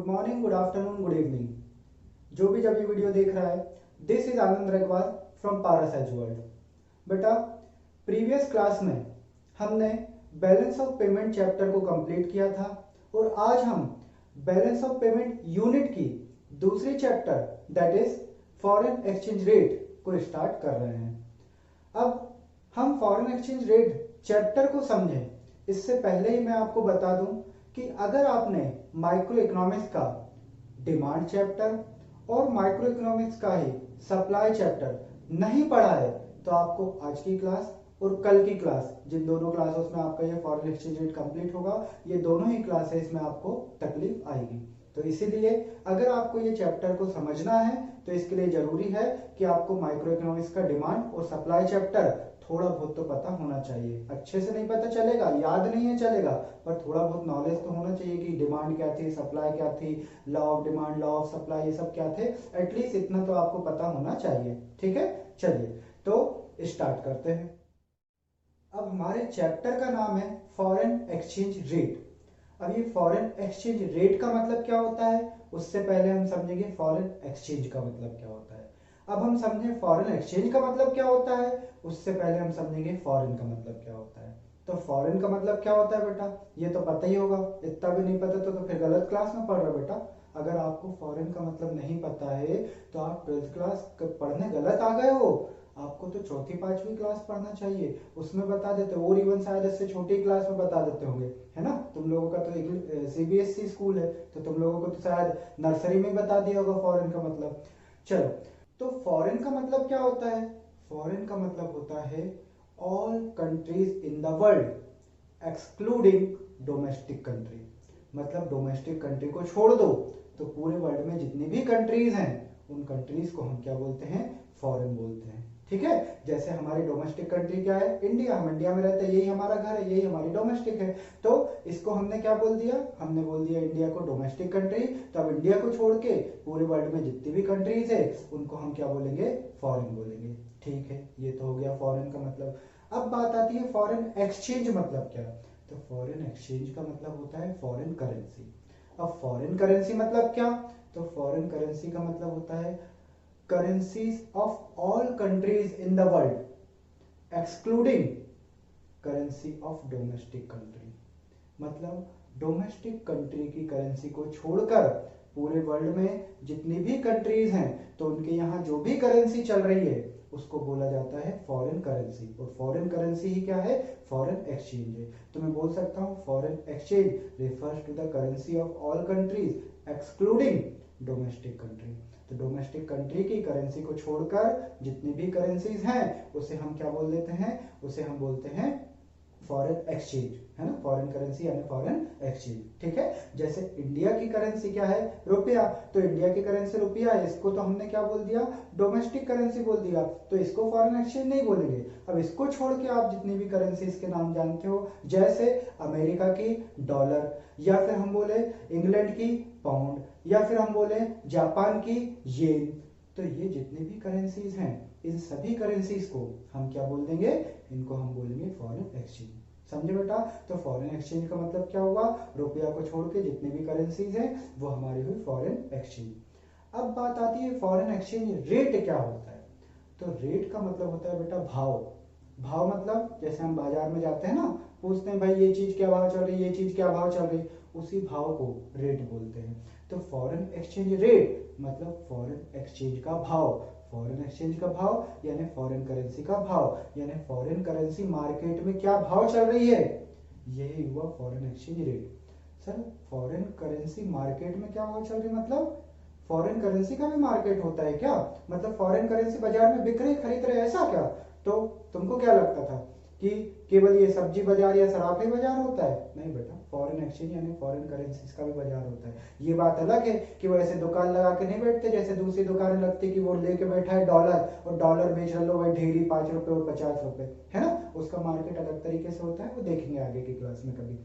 Morning, good afternoon, good evening. जो भी जब ये वीडियो देख रहा है, this is Anand Ragwar from Paras edge world. बेटा, प्रीवियस क्लास में हमने बैलेंस ऑफ पेमेंट चैप्टर को कंप्लीट किया था और आज हम बैलेंस ऑफ पेमेंट यूनिट की दूसरी chapter that is foreign exchange rate को स्टार्ट कर रहे हैं। अब हम फॉरेन एक्सचेंज रेट चैप्टर को समझें इससे पहले ही मैं आपको बता दूं कि अगर आपने माइक्रो इकोनॉमिक्स का डिमांड चैप्टर और माइक्रो इकोनॉमिक्स का ही सप्लाई चैप्टर नहीं पढ़ा है तो आपको आज की क्लास और कल की क्लास, जिन दोनों क्लासेस में आपका ये फॉरेन एक्सचेंज रेट कंप्लीट होगा, ये दोनों ही क्लासेस में आपको तकलीफ आएगी। तो इसीलिए अगर आपको ये चैप्टर को समझना है तो इसके लिए जरूरी है कि आपको माइक्रो इकोनॉमिक्स का डिमांड और सप्लाई चैप्टर थोड़ा बहुत तो पता होना चाहिए। अच्छे से नहीं पता चलेगा, याद नहीं है चलेगा, पर थोड़ा बहुत नॉलेज तो होना चाहिए कि डिमांड क्या थी, सप्लाई क्या थी, law of demand, law of supply, ये सब क्या थे। एटलीस्ट इतना तो आपको पता होना चाहिए। ठीक है, चलिए तो स्टार्ट करते हैं। अब हमारे चैप्टर का नाम है फॉरेन एक्सचेंज रेट। अब ये फॉरेन एक्सचेंज रेट का मतलब क्या होता है, उससे पहले हम समझेंगे फॉरेन एक्सचेंज का मतलब क्या होता है। अब हम समझें फॉरेन एक्सचेंज का मतलब क्या होता है, उससे पहले हम समझेंगे फॉरेन का मतलब क्या होता है। तो फॉरेन का मतलब क्या होता है बेटा, ये तो पता ही होगा। इतना भी नहीं पता तो फिर गलत क्लास में पढ़ रहे हो बेटा। अगर आपको फॉरेन का मतलब नहीं पता है तो आप 12th क्लास पढ़ने गलत आ गए हो। आपको तो चौथी पांचवी क्लास पढ़ना चाहिए, उसमें बता देते, और इवन शायद इससे छोटी क्लास में बता देते होंगे, है ना। तुम लोगों का तो सीबीएसई स्कूल है तो तुम लोगों को तो शायद नर्सरी में बता दिया होगा फॉरेन का मतलब। चलो, तो फॉरेन का मतलब क्या होता है। फॉरेन का मतलब होता है all countries in the world excluding domestic country. मतलब डोमेस्टिक कंट्री को छोड़ दो तो पूरे वर्ल्ड में जितनी भी कंट्रीज हैं उन कंट्रीज को हम क्या बोलते हैं, फॉरेन बोलते हैं। ठीक है, जैसे हमारी डोमेस्टिक कंट्री क्या है, इंडिया। हम इंडिया में रहते हैं, यही हमारा घर है, यही हमारी डोमेस्टिक है। तो इसको हमने क्या बोल दिया, हमने बोल दिया इंडिया को डोमेस्टिक कंट्री। तो अब इंडिया को छोड़ के पूरे वर्ल्ड में जितनी भी कंट्रीज है उनको हम क्या बोलेंगे, फॉरेन बोलेंगे। ठीक है, ये तो हो गया फॉरेन का मतलब। अब बात आती है फॉरेन एक्सचेंज मतलब क्या। तो फॉरेन एक्सचेंज का मतलब होता है फॉरेन करेंसी। अब फॉरेन करेंसी मतलब क्या, तो फॉरेन करेंसी का मतलब होता है currencies of all countries in the world excluding currency of domestic country। मतलब डोमेस्टिक कंट्री की करेंसी को छोड़कर पूरे वर्ल्ड में जितनी भी कंट्रीज हैं तो उनके यहाँ जो भी करेंसी चल रही है उसको बोला जाता है फॉरेन करेंसी। और फॉरेन करेंसी ही क्या है, फॉरेन एक्सचेंज है। तो मैं बोल सकता हूँ foreign exchange refers to the currency of all countries excluding domestic country. तो डोमेस्टिक कंट्री की करेंसी को छोड़कर जितनी भी करेंसीज हैं उसे हम क्या बोल देते हैं, उसे हम बोलते हैं फॉरेन एक्सचेंज, है ना। फॉरेन करेंसी यानी फॉरेन एक्सचेंज। ठीक है, जैसे इंडिया की करेंसी क्या है, रुपया। तो इंडिया की करेंसी रुपया है, इसको तो हमने क्या बोल दिया, डोमेस्टिक करेंसी बोल दिया, तो इसको फॉरेन एक्सचेंज नहीं बोलेंगे। अब इसको छोड़ के आप जितनी भी करेंसी के नाम जानते हो, जैसे अमेरिका की डॉलर, या फिर हम बोले इंग्लैंड की पाउंड, या फिर हम बोले जापान की येन। तो ये जितनी भी करेंसीज हैं इन सभी करेंसीज को हम क्या बोल देंगे, इनको हम बोलेंगे फॉरेन एक्सचेंज। समझे बेटा। तो फॉरेन एक्सचेंज का मतलब क्या हुआ, रुपया को छोड़ के जितनी भी करेंसीज हैं वो हमारी हुई फॉरेन एक्सचेंज। अब बात आती है फॉरेन एक्सचेंज रेट क्या होता है। तो रेट का मतलब होता है बेटा भाव। भाव मतलब जैसे हम बाजार में जाते हैं ना, पूछते हैं भाई ये चीज क्या भाव चल रही है, ये चीज क्या भाव चल रही है, उसी भाव को रेट बोलते हैं। तो फॉरेन एक्सचेंज रेट मतलब फॉरेन एक्सचेंज का भाव। फॉरेन एक्सचेंज का भाव यानी फॉरेन करेंसी का भाव, यानी फॉरेन करेंसी मार्केट में क्या भाव चल रही है, यही हुआ foreign exchange rate. Sir foreign currency market में क्या भाव चल रही है, मतलब फॉरेन करेंसी का भी मार्केट होता है क्या, मतलब फॉरेन करेंसी बाजार में बिक रही खरीद रहे, ऐसा क्या। तो तुमको क्या लगता था कि केवल ये सब्जी बाजार या शराब का बाजार होता है, नहीं बेटा, फॉरेन एक्सचेंज यानी फॉरेन करेंसीज का भी बाजार होता है। ये बात अलग है कि वो ऐसे दुकान लगा के नहीं बैठते जैसे दूसरी दुकानें लगती कि वो लेके बैठा है डॉलर और डॉलर बेच रहे लो भाई ढेरी 5 रुपए और 50 रुपए, है ना। उसका मार्केट अलग तरीके से होता है, वो देखेंगे आगे की क्लास में कभी।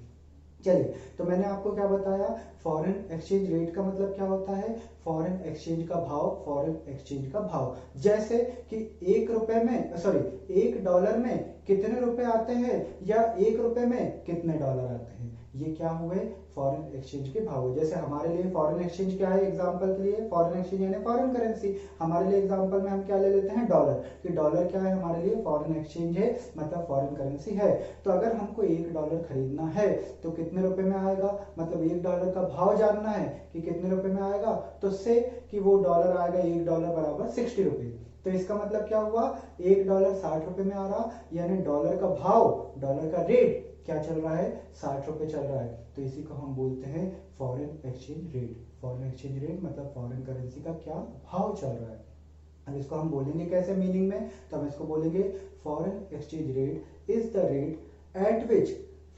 चलिए, तो मैंने आपको क्या बताया, फॉरेन एक्सचेंज रेट का मतलब क्या होता है, फॉरेन एक्सचेंज का भाव, फॉरेन एक्सचेंज का भाव। जैसे कि एक डॉलर में कितने रुपए आते हैं या 1 रुपए में कितने डॉलर आते हैं, ये क्या हुए फॉरेन एक्सचेंज के भाव। जैसे हमारे लिए फॉरेन एक्सचेंज क्या है, एग्जांपल के लिए फॉरेन एक्सचेंज यानी फॉरेन करेंसी। हमारे लिए एग्जांपल में हम क्या ले लेते हैं, डॉलर, कि डॉलर क्या है हमारे लिए, फॉरेन एक्सचेंज है, मतलब फॉरेन करेंसी है। तो अगर हमको $1 खरीदना है तो कितने रुपए में आएगा, मतलब $1 का भाव जानना है कि कितने रुपए में आएगा, तो से कि वो डॉलर आएगा, $1 बराबर 60 रुपए। तो इसका मतलब क्या हुआ, $1 60 रुपए में आ रहा, यानी डॉलर का भाव, डॉलर का रेट क्या चल रहा है, 60 रुपए चल रहा है। तो इसी को हम बोलते हैं foreign exchange rate. Foreign exchange rate मतलब फॉरेन करेंसी का क्या भाव चल रहा है। अब इसको हम बोलेंगे कैसे मीनिंग में, तो हम इसको बोलेंगे foreign exchange rate is the rate at which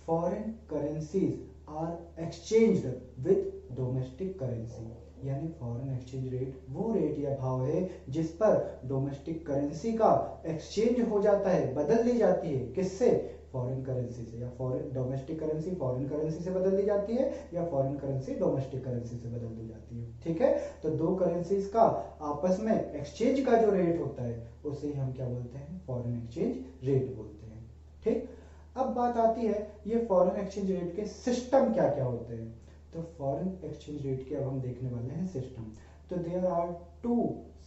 foreign currencies are exchanged with domestic currency. यानी फॉरेन एक्सचेंज रेट वो रेट या भाव है जिस पर डोमेस्टिक करेंसी का एक्सचेंज हो जाता है, बदल ली जाती है, किससे, फॉरेन करेंसी से। या foreign domestic currency foreign currency से बदल दी जाती है, या फॉरेन करेंसी डोमेस्टिक करेंसी से बदल दी जाती है। ठीक है, तो दो करेंसीज का आपस में एक्सचेंज का जो रेट होता है उसे हम क्या बोलते हैं, फॉरेन एक्सचेंज रेट बोलते हैं। ठीक, अब बात आती है ये फॉरेन एक्सचेंज रेट के सिस्टम क्या क्या होते हैं। तो फॉरेन एक्सचेंज रेट के अब हम देखने वाले हैं सिस्टम। तो there are two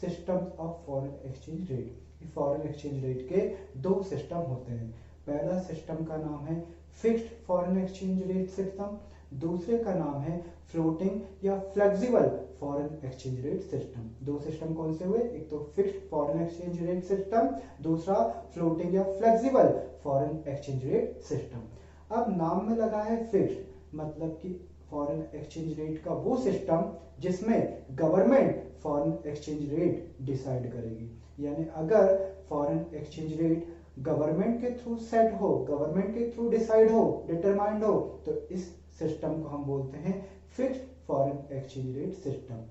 systems of foreign exchange rate. Foreign exchange rate के दो सिस्टम होते हैं। पहला सिस्टम का नाम है fixed foreign exchange rate system, दूसरे का नाम है फ्लोटिंग या flexible foreign exchange rate system. दो सिस्टम कौन से हुए, एक तो fixed foreign exchange rate system, दूसरा फ्लोटिंग या flexible foreign exchange rate system. अब नाम में लगा है फिक्स्ड, मतलब कि फॉरेन एक्सचेंज रेट का वो सिस्टम जिसमें government foreign exchange rate decide करेगी। यानी अगर फॉरेन एक्सचेंज रेट गवर्नमेंट के थ्रू सेट हो, गवर्नमेंट के थ्रू डिसाइड हो, डिटरमाइंड हो, तो इस सिस्टम को हम बोलते हैं fixed foreign exchange rate system.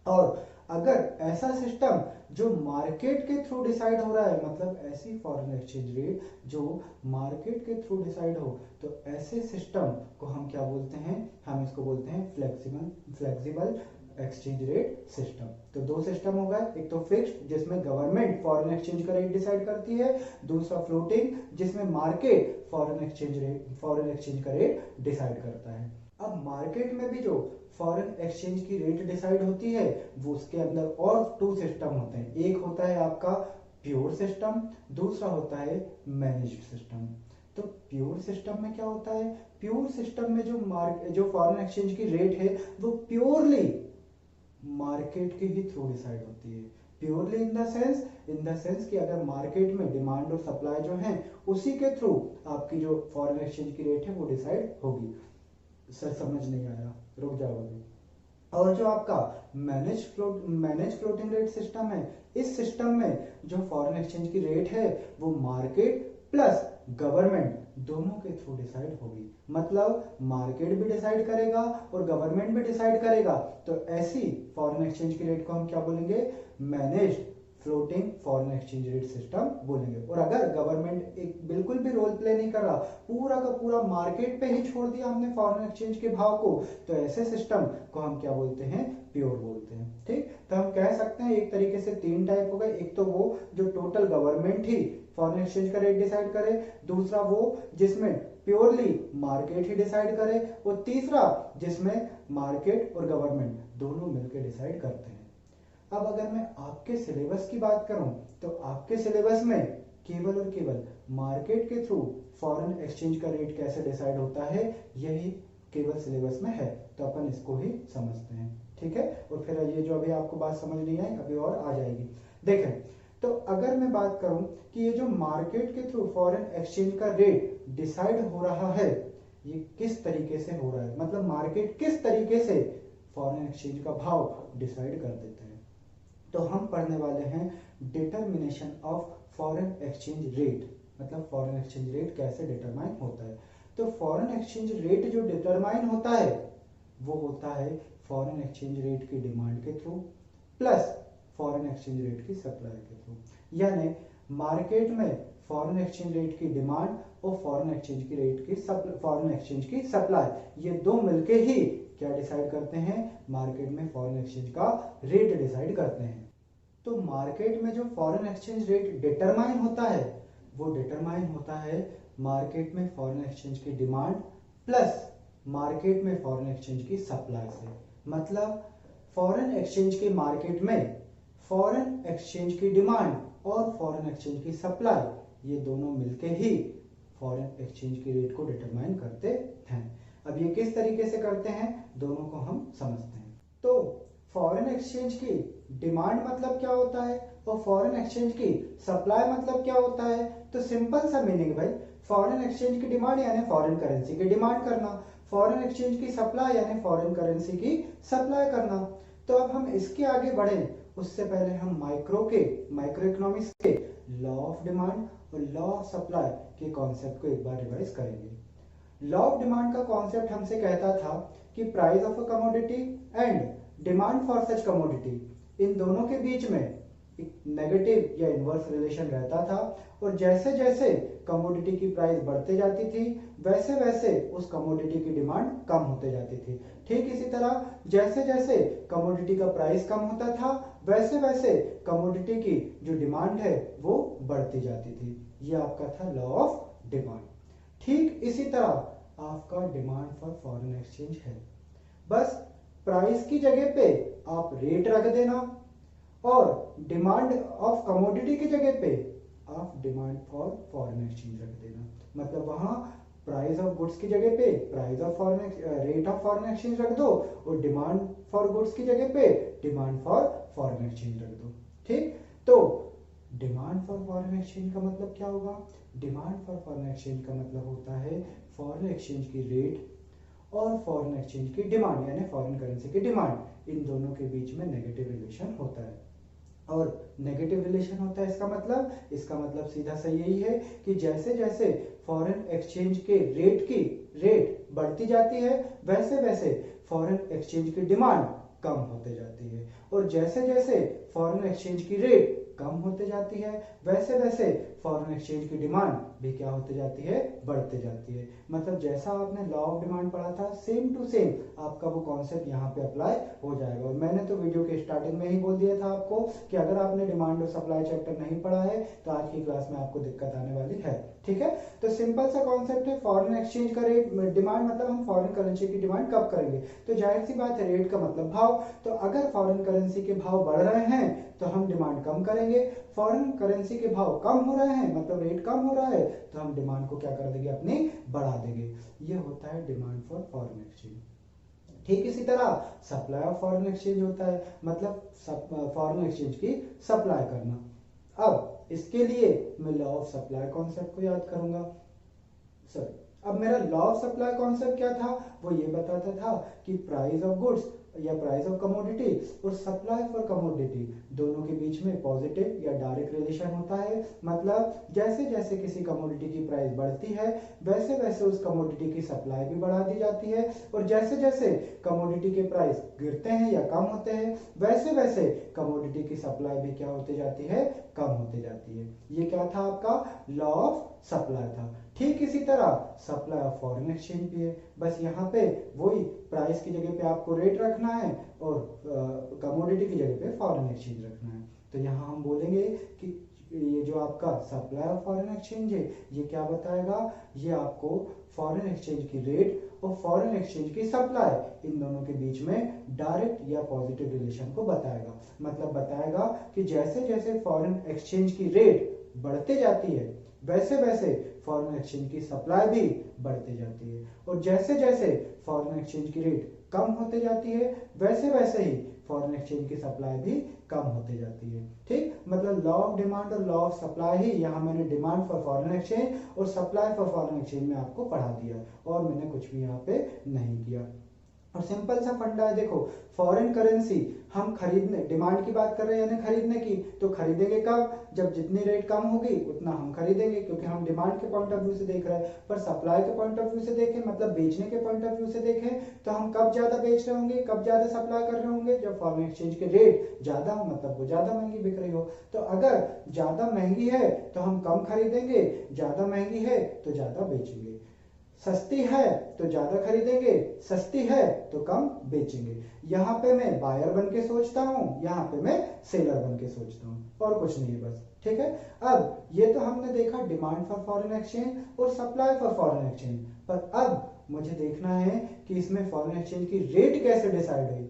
और अगर ऐसा सिस्टम जो मार्केट के थ्रू डिसाइड हो रहा है, मतलब ऐसी फॉरेन एक्सचेंज रेट जो मार्केट के थ्रू डिसाइड हो, तो ऐसे सिस्टम को हम क्या बोलते हैं, हम इसको बोलते हैं फ्लेक्सिबल एक्सचेंज रेट सिस्टम। तो दो सिस्टम हो गए, एक तो फिक्स्ड जिसमें गवर्नमेंट फॉरेन एक्सचेंज का रेट डिसाइड करती है, दूसरा फ्लोटिंग जिसमें मार्केट फॉरेन एक्सचेंज का रेट डिसाइड करता है। अब मार्केट में भी जो फॉरेन एक्सचेंज की रेट डिसाइड होती है वो उसके अंदर और टू सिस्टम होते हैं। एक होता है आपका प्योर सिस्टम, दूसरा होता है मैनेज्ड सिस्टम। तो प्योर सिस्टम में क्या होता है, प्योर सिस्टम में जो फॉरेन एक्सचेंज की रेट है वो प्योरली मार्केट के ही थ्रू डिसाइड होती है। प्योरली इन द सेंस कि अगर मार्केट में डिमांड और सप्लाई जो है उसी के थ्रू आपकी जो फॉरेन एक्सचेंज की रेट है वो डिसाइड होगी। सर समझ नहीं आया, रुक जाओ अभी। और जो आपका मैनेज फ्लोटिंग रेट सिस्टम है, इस सिस्टम में जो फॉरेन एक्सचेंज की रेट है वो मार्केट प्लस गवर्नमेंट दोनों के थ्रू डिसाइड होगी। मतलब मार्केट भी डिसाइड करेगा और गवर्नमेंट भी डिसाइड करेगा। तो ऐसी फॉरेन एक्सचेंज की रेट को हम क्या बोलेंगे, managed floating foreign exchange rate system बोलेंगे। और अगर गवर्नमेंट एक बिल्कुल भी रोल प्ले नहीं कर रहा, पूरा का पूरा मार्केट पे ही छोड़ दिया हमने फॉरेन एक्सचेंज के भाव को, तो ऐसे सिस्टम को हम क्या बोलते हैं, प्योर बोलते हैं। ठीक, तो हम कह सकते हैं एक तरीके से तीन टाइप हो गए। एक तो वो जो टोटल गवर्नमेंट ही फॉरेन एक्सचेंज का रेट डिसाइड करे, दूसरा वो जिसमें प्योरली मार्केट ही डिसाइड करे, और तीसरा जिसमें मार्केट और गवर्नमेंट दोनों मिलकर डिसाइड करते हैं। अब अगर मैं आपके सिलेबस की बात करूं तो आपके सिलेबस में केवल और केवल मार्केट के थ्रू फॉरेन एक्सचेंज का रेट कैसे डिसाइड होता है यही केवल सिलेबस में है, तो अपन इसको ही समझते हैं। ठीक है, और फिर ये जो अभी आपको बात समझ नहीं आई अभी और आ जाएगी। देखें, तो अगर मैं बात करूं कि ये जो मार्केट के थ्रू फॉरेन एक्सचेंज का रेट डिसाइड हो रहा है ये किस तरीके से हो रहा है, मतलब मार्केट किस तरीके से फॉरेन एक्सचेंज का भाव डिसाइड कर देते हैं। तो हम पढ़ने वाले हैं determination of foreign exchange rate, मतलब फॉरेन एक्सचेंज रेट कैसे डिटरमाइन होता है। तो फॉरेन एक्सचेंज रेट जो डिटरमाइन होता है वो होता है फॉरेन एक्सचेंज रेट की डिमांड के through plus foreign exchange rate की सप्लाई के थ्रू। यानी मार्केट में फॉरेन एक्सचेंज रेट की डिमांड और फॉरेन एक्सचेंज की सप्लाई, ये दो मिलके ही क्या डिसाइड करते हैं, मार्केट में फॉरेन एक्सचेंज का रेट डिसाइड करते हैं। तो मार्केट में जो फॉरेन एक्सचेंज रेट डिटरमाइन होता है वो डिटरमाइन होता है मार्केट में फॉरेन एक्सचेंज की डिमांड प्लस मार्केट में फॉरेन एक्सचेंज की सप्लाई से। मतलब फॉरेन एक्सचेंज के मार्केट में फॉरेन एक्सचेंज की डिमांड और फॉरेन एक्सचेंज की सप्लाई, ये दोनों मिलके ही फॉरेन एक्सचेंज की रेट को डिटरमाइन करते हैं। अब ये किस तरीके से करते हैं, दोनों को हम समझते हैं। तो फॉरेन एक्सचेंज की डिमांड मतलब क्या होता है और फॉरेन एक्सचेंज की सप्लाई मतलब क्या होता है। तो सिंपल सा मीनिंग भाई, फॉरेन एक्सचेंज की डिमांड यानी फॉरेन करेंसी की डिमांड करना, फॉरेन एक्सचेंज की सप्लाई यानी फॉरेन करेंसी की सप्लाई करना। तो अब हम इसके आगे बढ़े उससे पहले हम माइक्रो इकोनॉमिक्स के लॉ ऑफ डिमांड और लॉ ऑफ सप्लाई के कॉन्सेप्ट को एक बार रिवाइज करेंगे। लॉ ऑफ डिमांड का कॉन्सेप्ट हमसे कहता था कि price of a commodity and demand for such commodity, इन दोनों के बीच में एक नेगेटिव या इनवर्स रिलेशन रहता था, और जैसे जैसे कमोडिटी की प्राइस बढ़ते जाती थी वैसे वैसे उस कमोडिटी की डिमांड कम होते जाती थी। ठीक इसी तरह जैसे जैसे कमोडिटी का प्राइस कम होता था वैसे वैसे कमोडिटी की जो डिमांड है वो बढ़ती जाती थी। ये आपका था लॉ ऑफ डिमांड। ठीक इसी तरह आपका डिमांड फॉर फॉरेन एक्सचेंज है। बस प्राइस की जगह पे आप रेट रख देना और डिमांड ऑफ कमोडिटी की जगह पे आप डिमांड फॉर फॉरेन एक्सचेंज रख देना। मतलब वहां प्राइस ऑफ गुड्स की जगह पे price of foreign rate of foreign exchange रख दो और डिमांड फॉर गुड्स की जगह पे डिमांड फॉर फॉरेन एक्सचेंज रख दो। ठीक, तो डिमांड फॉर फॉरेन एक्सचेंज का मतलब क्या होगा। डिमांड फॉर फॉरेन एक्सचेंज का मतलब होता है फॉरेन एक्सचेंज की रेट और फॉरेन एक्सचेंज की डिमांड यानी फॉरेन करेंसी की डिमांड, इन दोनों के बीच में नेगेटिव रिलेशन होता है। और नेगेटिव रिलेशन होता है इसका मतलब सीधा सा यही है कि जैसे जैसे फॉरेन एक्सचेंज के रेट बढ़ती जाती है वैसे वैसे फॉरेन एक्सचेंज की डिमांड कम होते जाती है, और जैसे जैसे फॉरेन एक्सचेंज की रेट कम होते जाती है वैसे वैसे फॉरेन एक्सचेंज की डिमांड भी क्या होते जाती है, बढ़ते जाती है। मतलब जैसा आपने लॉ ऑफ डिमांड पढ़ा था सेम टू सेम आपका वो कॉन्सेप्ट यहाँ पे अप्लाई हो जाएगा। और मैंने तो वीडियो के स्टार्टिंग में ही बोल दिया था आपको कि अगर आपने डिमांड और सप्लाई चैप्टर नहीं पढ़ा है तो आज की क्लास में आपको दिक्कत आने वाली है। ठीक है, तो सिंपल सा कॉन्सेप्ट है, फॉरेन एक्सचेंज का रेट डिमांड मतलब हम फॉरेन करेंसी की डिमांड कब करेंगे, तो जाहिर सी बात है रेट का मतलब भाव। तो अगर फॉरेन करेंसी के भाव बढ़ रहे हैं तो हम डिमांड कम करेंगे, फॉरेन करेंसी के भाव कम हो रहे हैं मतलब रेट कम हो रहा है तो हम डिमांड को क्या कर देंगे, अपनी बढ़ा देंगे। ये होता है डिमांड फॉर फॉरेन एक्सचेंज। ठीक इसी तरह सप्लाई ऑफ फॉरेन एक्सचेंज होता है, मतलब फॉरेन एक्सचेंज की सप्लाई करना। अब इसके लिए मैं लॉ ऑफ सप्लाई कॉन्सेप्ट को याद करूंगा। सर अब मेरा लॉ ऑफ सप्लाई कॉन्सेप्ट क्या था, वो ये बताता था कि प्राइस ऑफ गुड्स या प्राइस ऑफ कमोडिटी और सप्लाई फॉर कमोडिटी दोनों के बीच में पॉजिटिव या डायरेक्ट रिलेशन होता है। मतलब जैसे जैसे किसी कमोडिटी की प्राइस बढ़ती है वैसे वैसे उस कमोडिटी की सप्लाई भी बढ़ा दी जाती है, और जैसे जैसे कमोडिटी के प्राइस गिरते हैं या कम होते हैं वैसे वैसे कमोडिटी की सप्लाई भी क्या होती जाती है, कम होती जाती है। ये क्या था, आपका लॉ ऑफ सप्लाई था। ठीक इसी तरह सप्लाई ऑफ फॉरेन एक्सचेंज भी है, बस यहाँ पे वही प्राइस की जगह पे आपको रेट रखना है और कमोडिटी की जगह पे फॉरेन एक्सचेंज रखना है। तो यहाँ हम बोलेंगे कि ये जो आपका सप्लाई ऑफ फॉरेन एक्सचेंज है ये क्या बताएगा, ये आपको फॉरेन एक्सचेंज की रेट और फॉरेन एक्सचेंज की सप्लाई इन दोनों के बीच में डायरेक्ट या पॉजिटिव रिलेशन को बताएगा। मतलब बताएगा कि जैसे जैसे फॉरेन एक्सचेंज की रेट बढ़ते जाती है वैसे वैसे फॉरेन एक्सचेंज की सप्लाई भी बढ़ती जाती है, और जैसे जैसे फॉरेन एक्सचेंज की रेट कम होते जाती है वैसे वैसे ही फॉरेन एक्सचेंज की सप्लाई भी कम होते जाती है। ठीक, मतलब लॉ ऑफ डिमांड और लॉ ऑफ सप्लाई ही यहाँ मैंने डिमांड फॉर फॉरेन एक्सचेंज और सप्लाई फॉर फॉरेन एक्सचेंज में आपको पढ़ा दिया और मैंने कुछ भी यहाँ पे नहीं किया। और सिंपल सा फंडा है, देखो फॉरेन करेंसी हम खरीदने, डिमांड की बात कर रहे हैं यानी खरीदने की, तो खरीदेंगे कब, जब जितनी रेट कम होगी उतना हम खरीदेंगे क्योंकि हम डिमांड के पॉइंट ऑफ व्यू से देख रहे हैं। पर सप्लाई के पॉइंट ऑफ व्यू से देखें मतलब बेचने के पॉइंट ऑफ व्यू से देखें तो हम कब ज्यादा बेच रहे होंगे, कब ज्यादा सप्लाई कर रहे होंगे, जब फॉरेन एक्सचेंज के रेट ज्यादा हो मतलब वो ज्यादा महंगी बिक रही हो। तो अगर ज्यादा महंगी है तो हम कम खरीदेंगे, ज्यादा महंगी है तो ज्यादा बेचेंगे, सस्ती है तो ज्यादा खरीदेंगे, सस्ती है तो कम बेचेंगे। यहाँ पे मैं बायर बन के सोचता हूँ, यहाँ पे मैं सेलर बन के सोचता हूँ, और कुछ नहीं है बस। ठीक है, अब ये तो हमने देखा डिमांड फॉर फॉरेन एक्सचेंज और सप्लाई फॉर फॉरेन एक्सचेंज, पर अब मुझे देखना है कि इसमें फॉरेन एक्सचेंज की रेट कैसे डिसाइड हुई।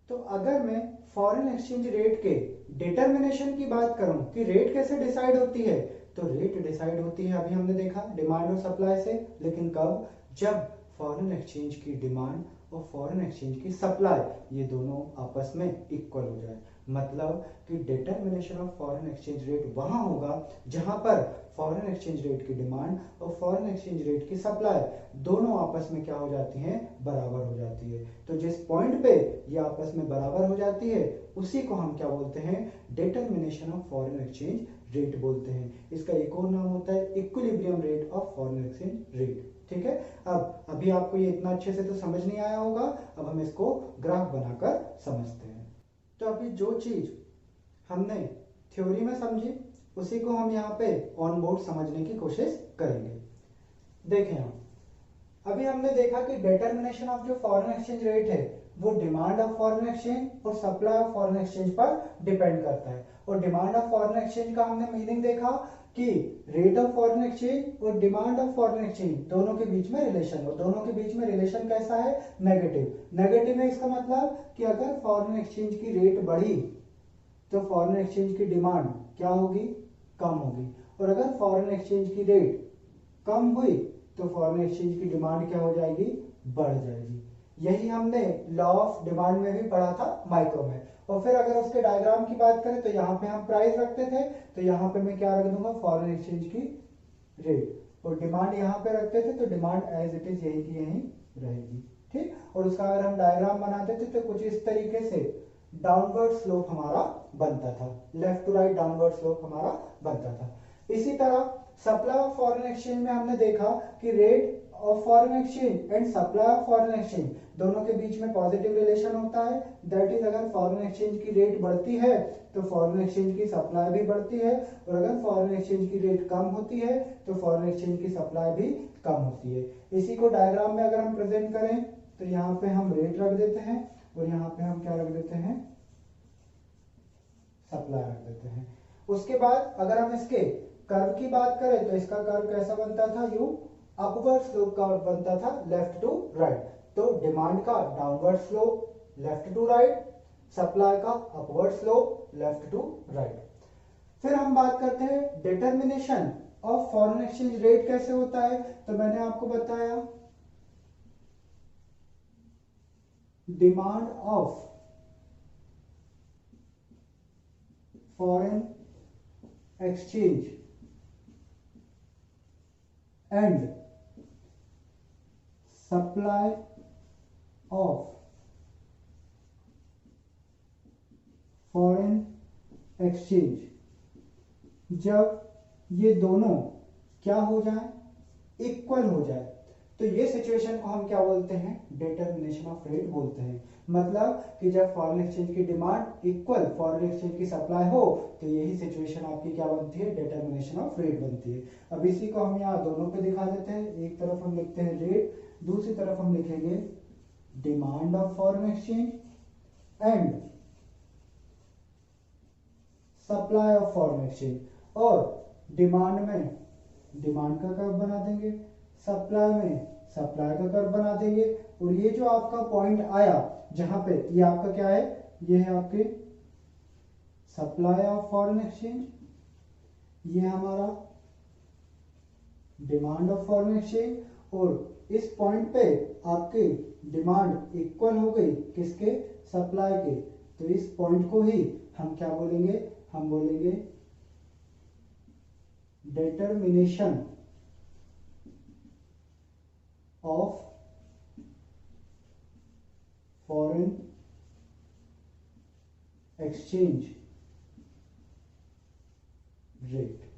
तो अगर मैं फॉरेन एक्सचेंज रेट के डिटर्मिनेशन की बात करूं कि रेट कैसे डिसाइड होती है, तो रेट डिसाइड होती है, अभी हमने देखा, डिमांड और सप्लाई से। लेकिन कब? जब फॉरेन एक्सचेंज की डिमांड और फॉरेन एक्सचेंज की सप्लाई ये दोनों आपस में इक्वल हो जाए। मतलब कि determination of foreign exchange rate वहां होगा जहां पर फॉरेन एक्सचेंज रेट की डिमांड और फॉरेन एक्सचेंज रेट की सप्लाई दोनों आपस में क्या हो जाती हैं? बराबर हो जाती है। तो जिस पॉइंट पे ये आपस में बराबर हो जाती है उसी को हम क्या बोलते हैं? Determination of foreign exchange rate बोलते हैं। इसका एक और नाम होता है equilibrium rate of foreign exchange rate. ठीक है, अब अभी आपको ये इतना अच्छे से तो समझ नहीं आया होगा, अब हम इसको ग्राफ बनाकर समझते हैं। तो अभी जो चीज हमने थ्योरी में समझी उसी को हम यहाँ पे ऑन बोर्ड समझने की कोशिश करेंगे। देखें आप, अभी हमने देखा कि डिटर्मिनेशन ऑफ जो फॉरेन एक्सचेंज रेट है वो डिमांड ऑफ फॉरेन एक्सचेंज और सप्लाई ऑफ फॉरेन एक्सचेंज पर डिपेंड करता है। और डिमांड ऑफ फॉरेन एक्सचेंज का हमने मीनिंग देखा कि रेट ऑफ फॉरेन एक्सचेंज और डिमांड ऑफ फॉरेन एक्सचेंज दोनों के बीच में रिलेशन हो। दोनों के बीच में रिलेशन कैसा है? नेगेटिव। नेगेटिव है इसका मतलब कि अगर फॉरेन एक्सचेंज की रेट बढ़ी तो फॉरेन एक्सचेंज की डिमांड क्या होगी? कम होगी। और अगर फॉरेन एक्सचेंज की रेट कम हुई तो फॉरेन एक्सचेंज की डिमांड क्या हो जाएगी? बढ़ जाएगी। यही हमने लॉ ऑफ डिमांड में भी पढ़ा था माइक्रो में। और फिर अगर उसके डायग्राम की बात करें तो यहाँ पे हम प्राइस रखते थे, तो यहाँ पे मैं क्या रख दूंगा? फॉरेन एक्सचेंज की रेट। और डिमांड यहाँ पे रखते थे तो डिमांड एज इट इज यही की यही रहेगी। ठीक, और उसका अगर हम डायग्राम बनाते थे तो कुछ इस तरीके से डाउनवर्ड स्लोप हमारा बनता था, left to right downward slope हमारा बनता था। इसी तरह सप्लाई ऑफ फॉरेन एक्सचेंज में हमने देखा कि rate of foreign exchange and supply of foreign exchange दोनों के बीच में पॉजिटिव रिलेशन होता है। दैट इज अगर फॉरेन एक्सचेंज की रेट बढ़ती है तो फॉरेन एक्सचेंज की सप्लाई भी बढ़ती है, और अगर फॉरेन एक्सचेंज की रेट कम होती है तो फॉरेन एक्सचेंज की सप्लाई भी कम होती है। इसी को डायग्राम में अगर हम प्रेजेंट करें तो यहाँ पे हम रेट रख देते हैं और यहाँ पे हम क्या रख देते हैं? सप्लाई रख देते हैं। उसके बाद अगर हम इसके कर्व की बात करें तो इसका कर्व कैसा बनता था? यू अपवर्ड स्लोप का बनता था, लेफ्ट टू राइट। तो डिमांड का downward slope left to right, supply का upward slope left to right. फिर हम बात करते हैं determination of foreign exchange rate कैसे होता है। तो मैंने आपको बताया demand of foreign exchange and supply of foreign exchange, जब ये दोनों क्या हो जाए? इक्वल हो जाए, तो ये सिचुएशन को हम क्या बोलते हैं? डिटर्मिनेशन ऑफ रेट बोलते हैं। मतलब कि जब फॉरेन एक्सचेंज की डिमांड इक्वल फॉरेन एक्सचेंज की सप्लाई हो तो यही सिचुएशन आपकी क्या बनती है? डिटर्मिनेशन ऑफ रेट बनती है। अब इसी को हम यहाँ दोनों पे दिखा देते हैं। एक तरफ हम लिखते हैं रेट, दूसरी तरफ हम लिखेंगे demand of foreign exchange and supply of foreign exchange. और डिमांड में डिमांड का कर्व बना देंगे, सप्लाई में सप्लाई का कर्व बना देंगे। और ये जो आपका पॉइंट आया जहां पे ये आपका क्या है? ये है आपके सप्लाई ऑफ फॉरेन एक्सचेंज, ये हमारा डिमांड ऑफ फॉरेन एक्सचेंज। और इस पॉइंट पे आपकी डिमांड इक्वल हो गई किसके? सप्लाई के। तो इस पॉइंट को ही हम क्या बोलेंगे? हम बोलेंगे determination of foreign exchange rate.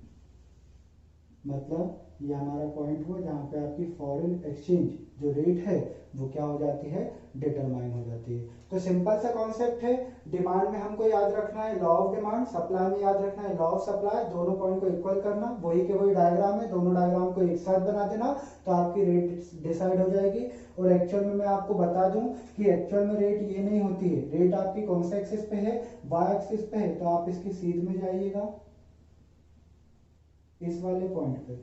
मतलब ये हमारा पॉइंट हुआ जहां पे आपकी फॉरेन एक्सचेंज जो रेट है वो क्या हो जाती है? डिटरमाइन हो जाती है। तो सिंपल सा कॉन्सेप्ट है। डिमांड में हमको याद रखना है लॉ ऑफ डिमांड, सप्लाई में याद रखना है लॉ ऑफ सप्लाई। दोनों पॉइंट को इक्वल करना, वही के वही डायग्राम है, दोनों डायग्राम को एक साथ बना देना तो आपकी रेट डिसाइड हो जाएगी। और एक्चुअल में मैं आपको बता दूं कि एक्चुअल में रेट ये नहीं होती है। रेट आपकी कौन से एक्सिस पे है? वाई एक्सिस पे है। तो आप इसकी सीध में जाइएगा इस वाले पॉइंट पे।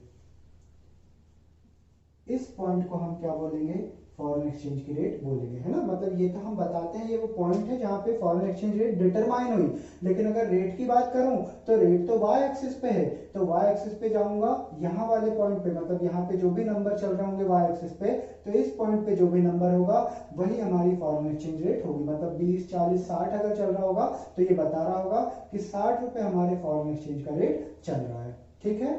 इस पॉइंट को हम क्या बोलेंगे, फॉरेन एक्सचेंज की रेट बोलेंगे, है ना। मतलब ये तो हम बताते हैं ये वो पॉइंट है जहां पे फॉरेन एक्सचेंज रेट डिटरमाइन हुई। लेकिन अगर रेट की बात करूं तो रेट तो वाई एक्सिस पे है, तो वाई एक्सिस पे जाऊंगा यहाँ वाले पॉइंट पे, मतलब यहाँ पे जो भी नंबर चल रहे होंगे वाई एक्सिस पे, तो इस पॉइंट पे जो भी नंबर होगा वही हमारी फॉरेन एक्सचेंज रेट होगी। मतलब 20, 40, 60 अगर चल रहा होगा तो ये बता रहा होगा कि 60 रुपए हमारे फॉरेन एक्सचेंज का रेट चल रहा है। ठीक है,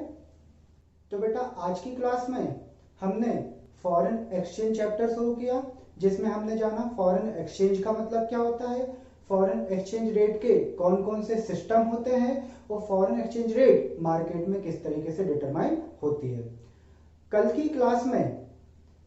तो बेटा आज की क्लास में हमने फॉरेन एक्सचेंज चैप्टर शुरू किया, जिसमें हमने जाना फॉरेन एक्सचेंज का मतलब क्या होता है, फॉरेन एक्सचेंज रेट के कौन कौन से सिस्टम होते हैं, और फॉरेन एक्सचेंज रेट मार्केट में किस तरीके से डिटरमाइन होती है। कल की क्लास में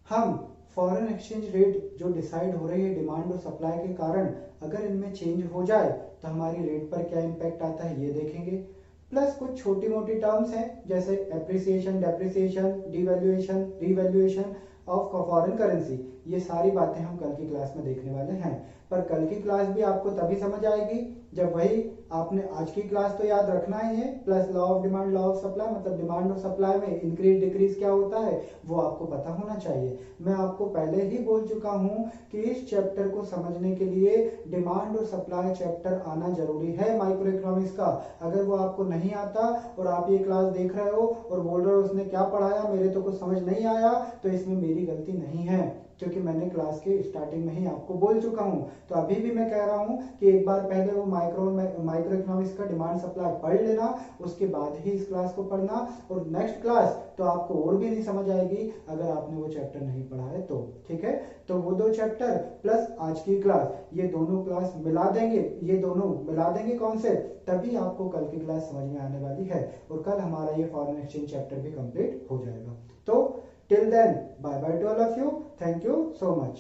हम फॉरेन एक्सचेंज रेट जो डिसाइड हो रही है डिमांड और सप्लाई के कारण, अगर इनमें चेंज हो जाए तो हमारी रेट पर क्या इंपैक्ट आता है ये देखेंगे। प्लस कुछ छोटी मोटी टर्म्स हैं जैसे appreciation, depreciation, devaluation, revaluation of foreign currency, ये सारी बातें हम कल की क्लास में देखने वाले हैं। पर कल की क्लास भी आपको तभी समझ आएगी जब वही आपने आज की क्लास तो याद रखना ही है, plus law of demand, law of supply, मतलब डिमांड और सप्लाई में इंक्रीज डिक्रीज क्या होता है वो आपको पता होना चाहिए। मैं आपको पहले ही बोल चुका हूं कि इस चैप्टर को समझने के लिए डिमांड और सप्लाई चैप्टर आना जरूरी है माइक्रो इकोनॉमिक्स का। अगर वो आपको नहीं आता और आप ये क्लास देख रहे हो और बोल रहे हो उसने क्या पढ़ाया, मेरे तो कुछ समझ नहीं आया, तो इसमें मेरी गलती नहीं है, क्योंकि मैंने क्लास के स्टार्टिंग में ही आपको बोल चुका हूं। तो अभी भी मैं कह रहा हूं कि एक बार पहले वो माइक्रो इकोनॉमिक्स का डिमांड सप्लाई पढ़ लेना, उसके बाद ही इस क्लास को पढ़ना, और नेक्स्ट क्लास तो आपको और भी नहीं समझ आएगी अगर आपने वो चैप्टर नहीं पढ़ा है तो। ठीक है, तो वो दो चैप्टर प्लस आज की क्लास, ये दोनों क्लास मिला देंगे, ये दोनों मिला देंगे कॉन्सेप्ट, तभी आपको कल की क्लास समझ में आने वाली है, और कल हमारा ये फॉरेन एक्सचेंज चैप्टर भी कंप्लीट हो जाएगा। तो till then, bye bye to all of you. Thank you so much.